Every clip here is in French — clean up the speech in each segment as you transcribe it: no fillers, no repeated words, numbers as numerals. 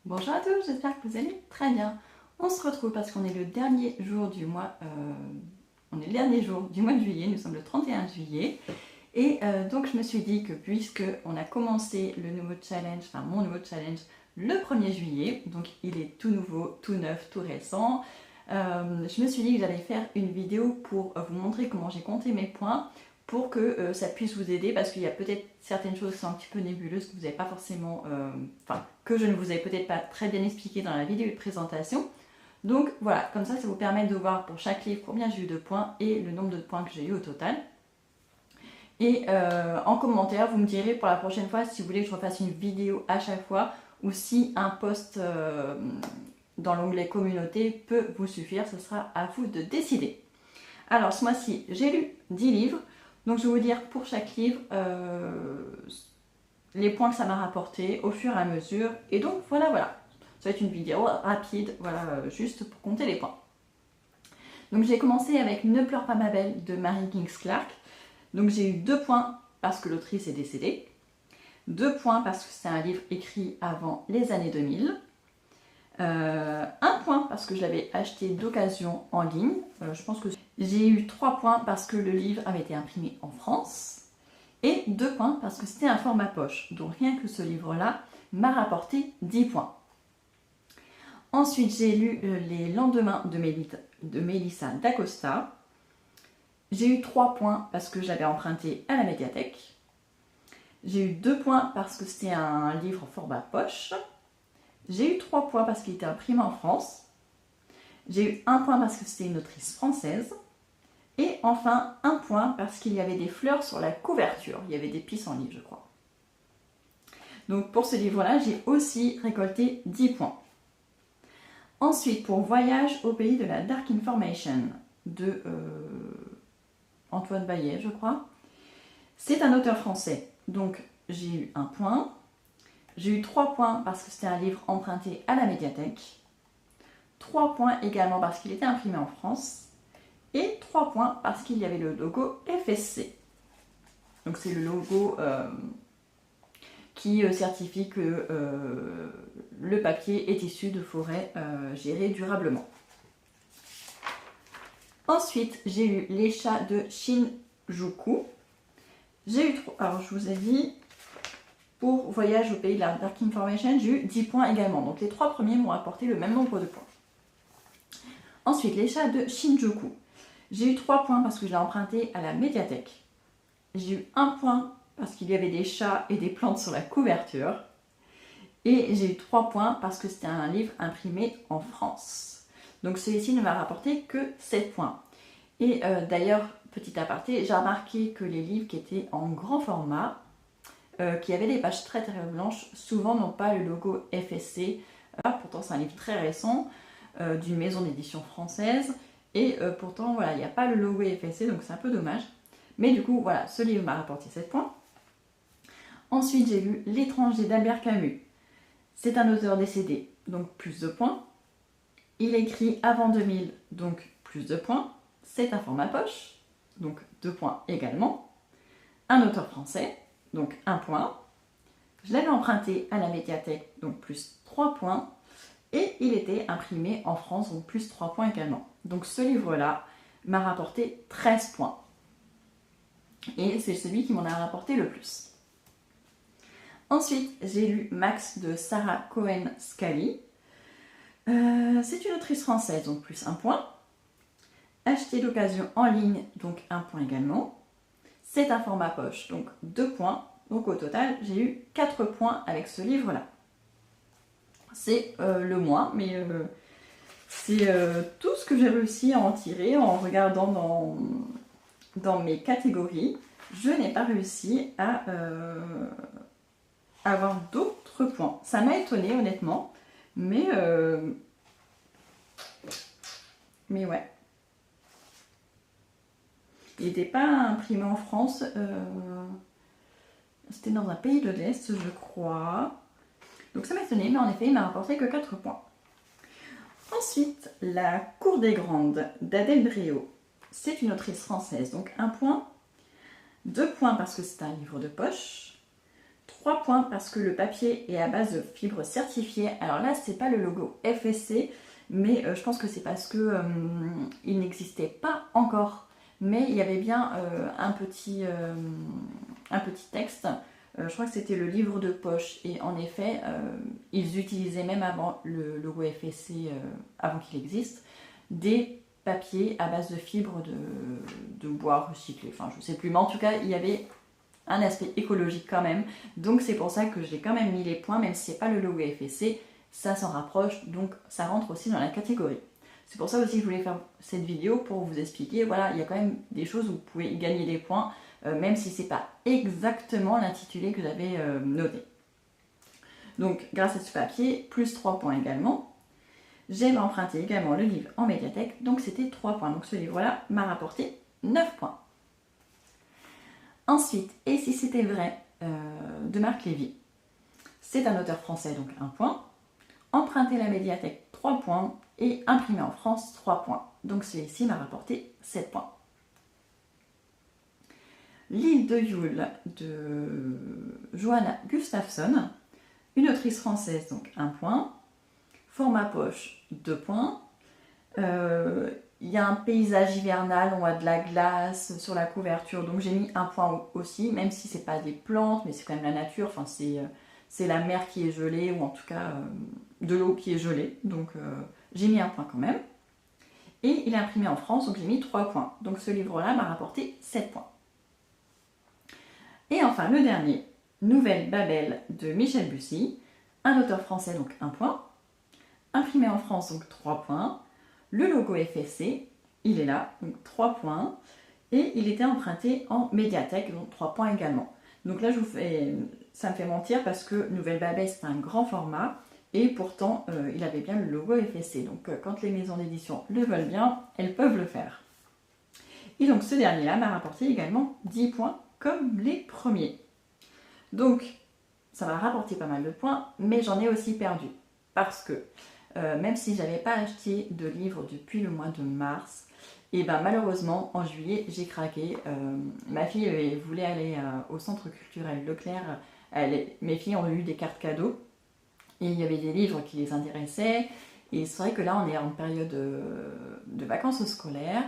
Bonjour à tous, j'espère que vous allez très bien. On se retrouve parce qu'on est le dernier jour du mois, de juillet, nous sommes le 31 juillet. Et donc je me suis dit que puisque on a commencé le nouveau challenge, enfin mon nouveau challenge, le 1er juillet, donc il est tout nouveau, tout neuf, tout récent, je me suis dit que j'allais faire une vidéo pour vous montrer comment j'ai compté mes points, pour que ça puisse vous aider, parce qu'il y a peut-être certaines choses qui sont un petit peu nébuleuses, que vous n'avez pas forcément, que je ne vous ai peut-être pas très bien expliqué dans la vidéo de présentation. Donc voilà, comme ça vous permet de voir pour chaque livre combien j'ai eu de points et le nombre de points que j'ai eu au total. Et en commentaire, vous me direz pour la prochaine fois si vous voulez que je refasse une vidéo à chaque fois, ou si un post dans l'onglet communauté peut vous suffire, ce sera à vous de décider. Alors ce mois-ci, j'ai lu 10 livres, donc je vais vous dire pour chaque livre les points que ça m'a rapporté au fur et à mesure. Et donc voilà. Ça va être une vidéo rapide, voilà, juste pour compter les points. Donc j'ai commencé avec Ne pleure pas ma belle de Mary King's-Clark. Donc j'ai eu 2 points parce que l'autrice est décédée, 2 points parce que c'est un livre écrit avant les années 2000, 1 point parce que je l'avais acheté d'occasion en ligne, je pense que j'ai eu 3 points parce que le livre avait été imprimé en France, et 2 points parce que c'était un format poche. Donc rien que ce livre-là m'a rapporté 10 points. Ensuite, j'ai lu Les lendemains de Melissa d'Acosta. J'ai eu 3 points parce que je l'avais emprunté à la médiathèque. J'ai eu 2 points parce que c'était un livre format poche. J'ai eu 3 points parce qu'il était imprimé en France. J'ai eu 1 point parce que c'était une autrice française. Et enfin, 1 point parce qu'il y avait des fleurs sur la couverture. Il y avait des pissenlits, je crois. Donc pour ce livre-là, j'ai aussi récolté 10 points. Ensuite, pour Voyage au pays de la Dark Information de Antoine Bayet, je crois. C'est un auteur français, donc j'ai eu 1 point. J'ai eu 3 points parce que c'était un livre emprunté à la médiathèque. 3 points également parce qu'il était imprimé en France. Et 3 points parce qu'il y avait le logo FSC. Donc c'est le logo qui certifie que le papier est issu de forêts gérées durablement. Ensuite, j'ai eu Les chats de Shinjuku. J'ai eu 3. Alors, je vous ai dit, pour Voyage au pays de la Dark Information, j'ai eu 10 points également. Donc, les 3 premiers m'ont apporté le même nombre de points. Ensuite, Les chats de Shinjuku. J'ai eu 3 points parce que je l'ai emprunté à la médiathèque. J'ai eu 1 point parce qu'il y avait des chats et des plantes sur la couverture. Et j'ai eu 3 points parce que c'était un livre imprimé en France. Donc celui-ci ne m'a rapporté que 7 points. Et d'ailleurs, petit aparté, j'ai remarqué que les livres qui étaient en grand format, qui avaient des pages très blanches, souvent n'ont pas le logo FSC. Pourtant c'est un livre très récent, d'une maison d'édition française. Et pourtant, voilà, il n'y a pas le logo FSC, donc c'est un peu dommage. Mais du coup, voilà, ce livre m'a rapporté 7 points. Ensuite, j'ai lu L'étranger d'Albert Camus. C'est un auteur décédé, donc plus de points. Il écrit avant 2000, donc plus de points. C'est un format poche, donc 2 points également. Un auteur français, donc 1 point. Je l'avais emprunté à la médiathèque, donc plus 3 points. Et il était imprimé en France, donc plus 3 points également. Donc ce livre-là m'a rapporté 13 points. Et c'est celui qui m'en a rapporté le plus. Ensuite, j'ai lu Max de Sarah Cohen-Scally. C'est une autrice française, donc plus 1 point. Acheté d'occasion en ligne, donc 1 point également. C'est un format poche, donc 2 points. Donc au total, j'ai eu 4 points avec ce livre-là. C'est le moins, mais c'est tout ce que j'ai réussi à en tirer en regardant dans mes catégories. Je n'ai pas réussi à avoir d'autres points. Ça m'a étonnée honnêtement, mais ouais. Il n'était pas imprimé en France, c'était dans un pays de l'Est, je crois. Donc ça m'a étonnée, mais en effet, il m'a rapporté que 4 points. Ensuite, La Cour des Grandes d'Adèle Bréau. C'est une autrice française, donc 1 point. 2 points parce que c'est un livre de poche. 3 points parce que le papier est à base de fibres certifiées. Alors là, c'est pas le logo FSC, mais je pense que c'est parce que il n'existait pas encore. Mais il y avait bien un petit texte. Je crois que c'était le livre de poche. Et en effet, ils utilisaient même avant le logo FSC, avant qu'il existe, des papiers à base de fibres de bois recyclés. Enfin, je sais plus. Mais en tout cas, il y avait un aspect écologique quand même. Donc c'est pour ça que j'ai quand même mis les points, même si c'est pas le logo FSC, ça s'en rapproche, donc ça rentre aussi dans la catégorie. C'est pour ça aussi que je voulais faire cette vidéo pour vous expliquer, voilà, il y a quand même des choses où vous pouvez gagner des points, même si c'est pas exactement l'intitulé que j'avais noté. Donc grâce à ce papier, plus 3 points également. J'ai emprunté également le livre en médiathèque, donc c'était 3 points. Donc ce livre-là m'a rapporté 9 points. Ensuite, Et si c'était vrai, de Marc Lévy. C'est un auteur français, donc 1 point. Emprunter la médiathèque, 3 points. Et imprimé en France, 3 points. Donc celui-ci m'a rapporté 7 points. L'île de Yule de Johanna Gustafsson, une autrice française, donc 1 point. Format poche, 2 points. Il y a un paysage hivernal, on voit de la glace sur la couverture, donc j'ai mis 1 point aussi, même si c'est pas des plantes, mais c'est quand même la nature, enfin c'est la mer qui est gelée, ou en tout cas de l'eau qui est gelée, donc j'ai mis 1 point quand même. Et il est imprimé en France, donc j'ai mis 3 points. Donc ce livre-là m'a rapporté 7 points. Et enfin le dernier, Nouvelle Babel de Michel Bussy, un auteur français, donc 1 point. Imprimé en France, donc 3 points. Le logo FSC, il est là, donc 3 points. Et il était emprunté en médiathèque, donc 3 points également. Donc là, ça me fait mentir parce que Nouvelle Babel, c'est un grand format. Et pourtant, il avait bien le logo FSC. Donc quand les maisons d'édition le veulent bien, elles peuvent le faire. Et donc ce dernier-là m'a rapporté également 10 points, comme les premiers. Donc, ça m'a rapporté pas mal de points, mais j'en ai aussi perdu. Parce que même si je n'avais pas acheté de livre depuis le mois de mars, et ben malheureusement en juillet j'ai craqué. Ma fille voulait aller au centre culturel Leclerc. Mes filles ont eu des cartes cadeaux et il y avait des livres qui les intéressaient. Et c'est vrai que là on est en période de vacances scolaires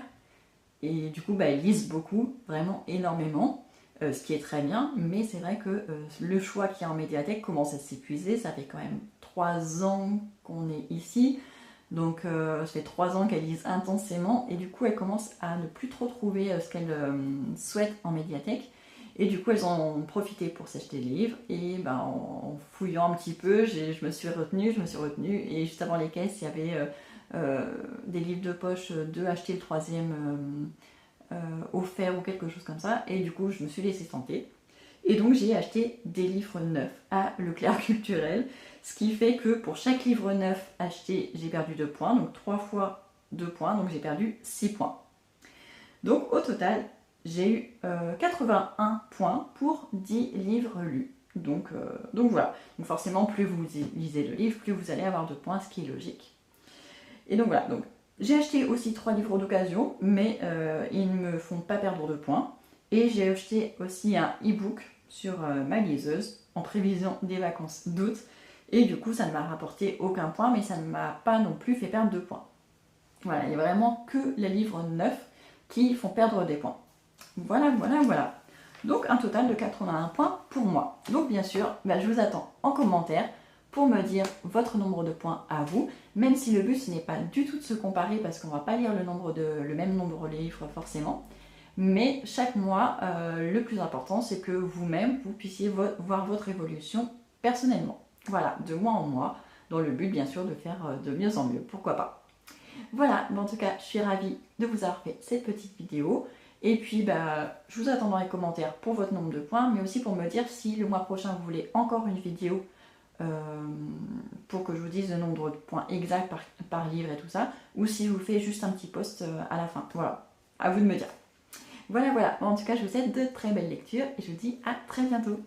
et du coup bah, elles lisent beaucoup, vraiment énormément. Ce qui est très bien, mais c'est vrai que le choix qu'il y a en médiathèque commence à s'épuiser. Ça fait quand même 3 ans qu'on est ici, donc ça fait 3 ans qu'elles lisent intensément, et du coup elles commencent à ne plus trop trouver ce qu'elles souhaitent en médiathèque, et du coup elles en ont profité pour s'acheter des livres, et ben, en fouillant un petit peu, je me suis retenue, et juste avant les caisses, il y avait des livres de poche, 2 achetés, le 3e offert ou quelque chose comme ça, et du coup je me suis laissée tenter et donc j'ai acheté des livres neufs à Leclerc Culturel, ce qui fait que pour chaque livre neuf acheté j'ai perdu 2 points, donc 3 fois 2 points, donc j'ai perdu 6 points. Donc au total j'ai eu 81 points pour 10 livres lus. Donc voilà, donc forcément plus vous lisez le livre, plus vous allez avoir de points, ce qui est logique. Et donc voilà, donc j'ai acheté aussi 3 livres d'occasion, mais ils ne me font pas perdre de points. Et j'ai acheté aussi un e-book sur ma liseuse en prévision des vacances d'août. Et du coup, ça ne m'a rapporté aucun point, mais ça ne m'a pas non plus fait perdre de points. Voilà, il n'y a vraiment que les livres neufs qui font perdre des points. Voilà. Donc un total de 81 points pour moi. Donc bien sûr, je vous attends en commentaire pour me dire votre nombre de points à vous, même si le but ce n'est pas du tout de se comparer parce qu'on ne va pas lire le même nombre de livres forcément, mais chaque mois, le plus important c'est que vous-même, vous puissiez voir votre évolution personnellement. Voilà, de mois en mois, dans le but bien sûr de faire de mieux en mieux, pourquoi pas. Voilà, en tout cas, je suis ravie de vous avoir fait cette petite vidéo. Et puis, je vous attends dans les commentaires pour votre nombre de points, mais aussi pour me dire si le mois prochain vous voulez encore une vidéo pour que je vous dise le nombre de points exact par livre et tout ça, ou si je vous fais juste un petit post à la fin. Voilà, à vous de me dire. Voilà. En tout cas, je vous souhaite de très belles lectures et je vous dis à très bientôt.